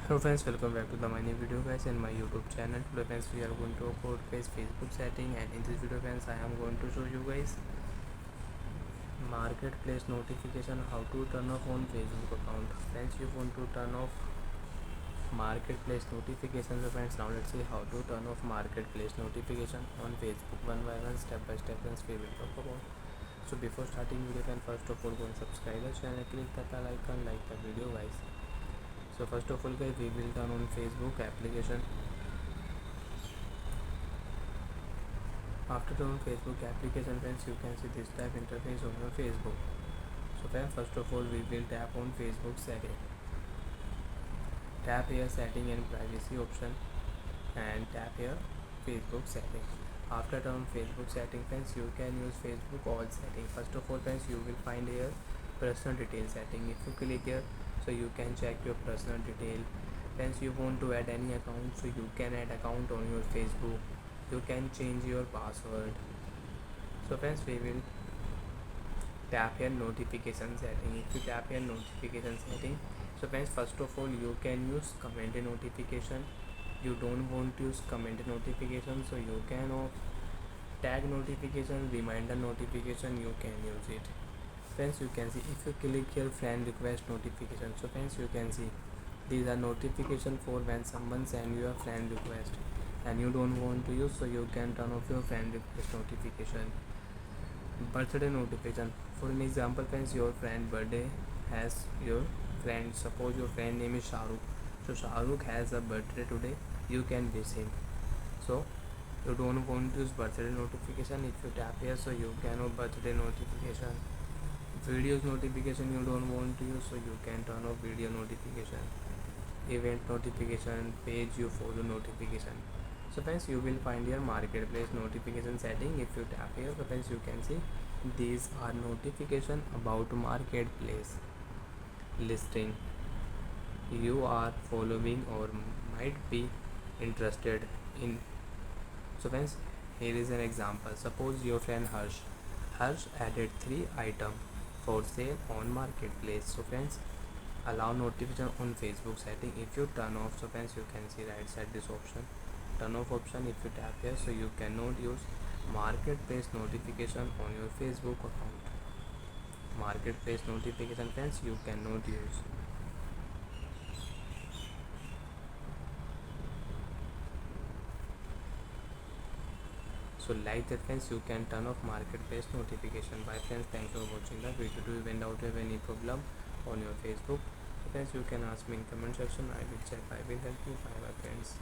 Hello friends, welcome back to the my new video guys in my YouTube channel. Today friends we are going to code guys Facebook setting, and in this video friends I am going to show you guys marketplace notification, how to turn off on Facebook account. Friends, you want to turn off marketplace notifications. So friends, now let's see how to turn off marketplace notification on Facebook one by one, step by step friends we will talk about. So before starting video friends, first of all go and subscribe the channel, click the bell icon, like the video guys. So first of all guys, we will turn on Facebook application. After turn on Facebook application friends, you can see this type interface on your Facebook. So friends, first of all we will tap on Facebook setting. Tap here setting and privacy option and tap here Facebook setting. After turn on Facebook setting friends, you can use Facebook all setting. First of all friends, you will find here personal detail setting. If you click here, so you can check your personal detail. Friends, you want to add any account, so you can add account on your Facebook. You can change your password. So friends, we will tap here notification setting. If you tap here notification setting, so friends, first of all you can use comment notification. You don't want to use comment notification, so you can tag notification, reminder notification, you can use it. Friends, you can see if you click here friend request notification, so friends you can see these are notification for when someone send you a friend request and you don't want to use, so you can turn off your friend request notification. Birthday notification, for an example friends, your friend birthday has your friend, suppose your friend name is Shahrukh, so Shahrukh has a birthday today, you can wish him. So you don't want to use birthday notification, if you tap here, so you can have birthday notification. Videos notification you don't want to use, so you can turn off video notification. Event notification, page you follow notification. So friends, you will find your marketplace notification setting. If you tap here, so friends you can see these are notification about marketplace listing you are following or might be interested in. So friends, here is an example. Suppose your friend Harsh added 3 items for sale on marketplace. So friends, allow notification on Facebook setting. If you turn off, so friends you can see right side this option, turn off option. If you tap here, so you cannot use marketplace notification on your Facebook account. Marketplace notification friends you cannot use. So like that friends, you can turn off marketplace notification. Bye friends, thanks for watching the video. Do you went out have any problem on your Facebook? Friends, you can ask me in comment section, I will check, I will help you. Bye bye friends.